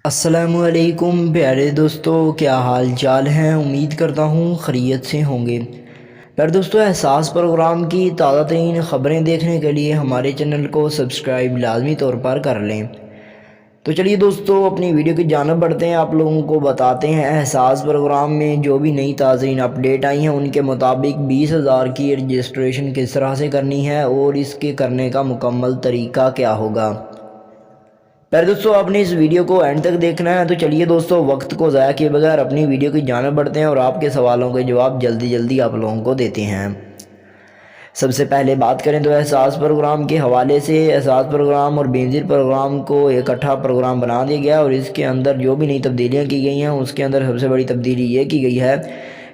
السلام علیکم پیارے دوستو، کیا حال چال ہیں؟ امید کرتا ہوں خیریت سے ہوں گے۔ پیارے دوستو، احساس پروگرام کی تازہ ترین خبریں دیکھنے کے لیے ہمارے چینل کو سبسکرائب لازمی طور پر کر لیں۔ تو چلیے دوستو، اپنی ویڈیو کی جانب بڑھتے ہیں۔ آپ لوگوں کو بتاتے ہیں احساس پروگرام میں جو بھی نئی تازہ اپڈیٹ آئی ہیں ان کے مطابق 20,000 کی رجسٹریشن کس طرح سے کرنی ہے اور اس کے کرنے کا مکمل طریقہ کیا ہوگا۔ پیارے دوستو، آپ نے اس ویڈیو کو اینڈ تک دیکھنا ہے۔ تو چلیے دوستو، وقت کو ضائع کیے بغیر اپنی ویڈیو کی جانب بڑھتے ہیں اور آپ کے سوالوں کے جواب جلدی آپ لوگوں کو دیتے ہیں۔ سب سے پہلے بات کریں تو احساس پروگرام کے حوالے سے احساس پروگرام اور بینظیر پروگرام کو اکٹھا پروگرام بنا دیا گیا اور اس کے اندر جو بھی نئی تبدیلیاں کی گئی ہیں اس کے اندر سب سے بڑی تبدیلی یہ کی گئی ہے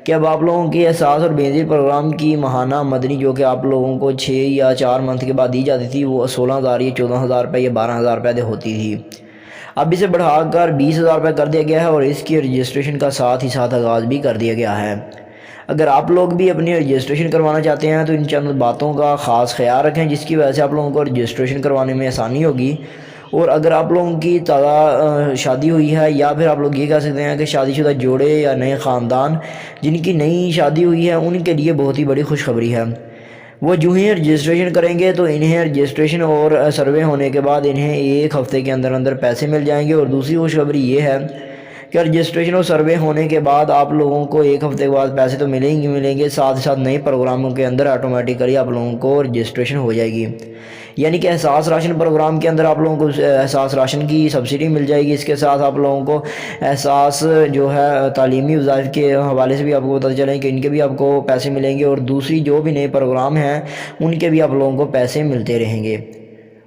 کہ اب آپ لوگوں کی احساس اور بینظیر پروگرام کی ماہانہ آمدنی جو کہ آپ لوگوں کو 6 یا 4 منتھ کے بعد دی جاتی تھی وہ 16,000 یا 14,000 روپے یا 12,000 روپے ہوتی تھی، اب اسے بڑھا کر 20,000 روپے کر دیا گیا ہے اور اس کی رجسٹریشن کا ساتھ ہی ساتھ آغاز بھی کر دیا گیا ہے۔ اگر آپ لوگ بھی اپنی رجسٹریشن کروانا چاہتے ہیں تو ان چند باتوں کا خاص خیال رکھیں جس کی وجہ سے آپ لوگوں کو رجسٹریشن کروانے میں آسانی ہوگی۔ اور اگر آپ لوگوں کی تازہ شادی ہوئی ہے یا پھر آپ لوگ یہ کہہ سکتے ہیں کہ شادی شدہ جوڑے یا نئے خاندان جن کی نئی شادی ہوئی ہے ان کے لیے بہت ہی بڑی خوشخبری ہے۔ وہ جو ہی رجسٹریشن کریں گے تو انہیں رجسٹریشن اور سروے ہونے کے بعد انہیں 1 ہفتے کے اندر پیسے مل جائیں گے۔ اور دوسری خوشخبری یہ ہے کہ رجسٹریشن اور سروے ہونے کے بعد آپ لوگوں کو 1 ہفتے کے بعد پیسے تو ملیں گے، ساتھ ساتھ نئے پروگراموں کے اندر آٹومیٹکلی آپ لوگوں کو رجسٹریشن ہو جائے گی۔ یعنی کہ احساس راشن پروگرام کے اندر آپ لوگوں کو احساس راشن کی سبسڈی مل جائے گی، اس کے ساتھ آپ لوگوں کو احساس جو ہے تعلیمی وظائف کے حوالے سے بھی آپ کو پتہ چلیں کہ ان کے بھی آپ کو پیسے ملیں گے اور دوسری جو بھی نئے پروگرام ہیں ان کے بھی آپ لوگوں کو پیسے ملتے رہیں گے۔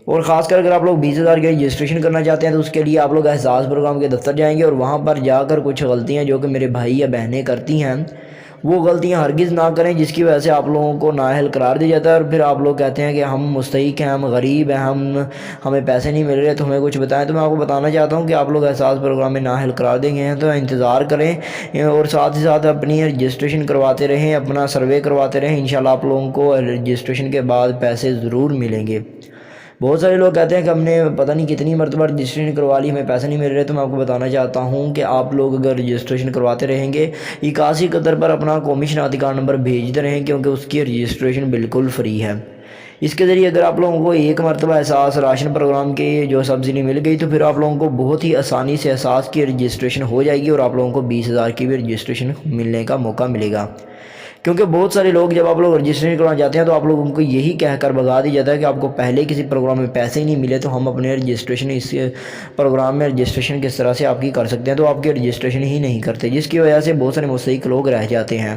اور خاص کر اگر آپ لوگ 20,000 کی رجسٹریشن کرنا چاہتے ہیں تو اس کے لیے آپ لوگ احساس پروگرام کے دفتر جائیں گے اور وہاں پر جا کر کچھ غلطیاں جو کہ میرے بھائی یا بہنیں کرتی ہیں وہ غلطیاں ہرگز نہ کریں جس کی وجہ سے آپ لوگوں کو نااہل قرار دیا جاتا ہے اور پھر آپ لوگ کہتے ہیں کہ ہم مستحق ہیں، ہم غریب ہیں، ہمیں پیسے نہیں مل رہے تو ہمیں کچھ بتائیں۔ تو میں آپ کو بتانا چاہتا ہوں کہ آپ لوگ احساس پروگرام میں نااہل قرار دیں گے ہیں تو انتظار کریں اور ساتھ ہی ساتھ اپنی رجسٹریشن کرواتے رہیں، اپنا سروے کرواتے رہیں، انشاءاللہ آپ لوگوں کو رجسٹریشن کے بعد پیسے ضرور ملیں گے۔ بہت سارے لوگ کہتے ہیں کہ ہم نے پتہ نہیں کتنی مرتبہ رجسٹریشن کروا لی، ہمیں پیسے نہیں مل رہے۔ تو میں آپ کو بتانا چاہتا ہوں کہ آپ لوگ اگر رجسٹریشن کرواتے رہیں گے 81 قطر پر اپنا قومی شناختی کارڈ نمبر بھیجتے رہیں کیونکہ اس کی رجسٹریشن بالکل فری ہے۔ اس کے ذریعے اگر آپ لوگوں کو 1 مرتبہ احساس راشن پروگرام کے جو سبسڈی مل گئی تو پھر آپ لوگوں کو بہت ہی آسانی سے احساس کی رجسٹریشن ہو جائے گی اور آپ لوگوں کو 20,000 کی بھی رجسٹریشن ملنے کا موقع ملے گا۔ کیونکہ بہت سارے لوگ جب آپ لوگ رجسٹریشن کروانا چاہتے ہیں تو آپ لوگوں کو یہی کہہ کر بھگا دیا جاتا ہے کہ آپ کو پہلے کسی پروگرام میں پیسے ہی نہیں ملے تو ہم اپنے رجسٹریشن اس پروگرام میں رجسٹریشن کس طرح سے آپ کی کر سکتے ہیں، تو آپ کی رجسٹریشن ہی نہیں کرتے جس کی وجہ سے بہت سارے مستحق لوگ رہ جاتے ہیں۔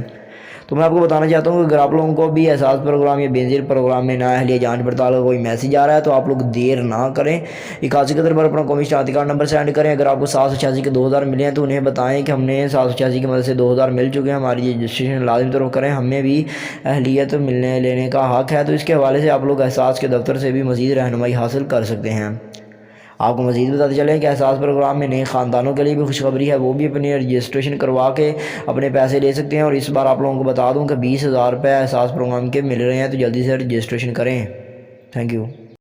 تو میں آپ کو بتانا چاہتا ہوں کہ اگر آپ لوگوں کو بھی احساس پروگرام یا بینظیر پروگرام میں نااہلی جانچ پڑتال کا کوئی میسیج آ رہا ہے تو آپ لوگ دیر نہ کریں، 81 قطر پر اپنا قومی شناختی کارڈ نمبر سینڈ کریں۔ اگر آپ کو 786 کے 2,000 ملے ہیں تو انہیں بتائیں کہ ہم نے 786 کی مدد سے 2,000 مل چکے ہیں، ہماری رجسٹریشن لازم طور کریں، ہمیں بھی اہلیت لینے کا حق ہے۔ تو اس کے حوالے سے آپ لوگ احساس کے دفتر سے بھی مزید رہنمائی حاصل کر سکتے ہیں۔ آپ کو مزید بتاتے چلیں کہ احساس پروگرام میں نئے خاندانوں کے لیے بھی خوشخبری ہے، وہ بھی اپنی رجسٹریشن کروا کے اپنے پیسے لے سکتے ہیں۔ اور اس بار آپ لوگوں کو بتا دوں کہ 20,000 روپے احساس پروگرام کے مل رہے ہیں تو جلدی سے رجسٹریشن کریں۔ Thank you.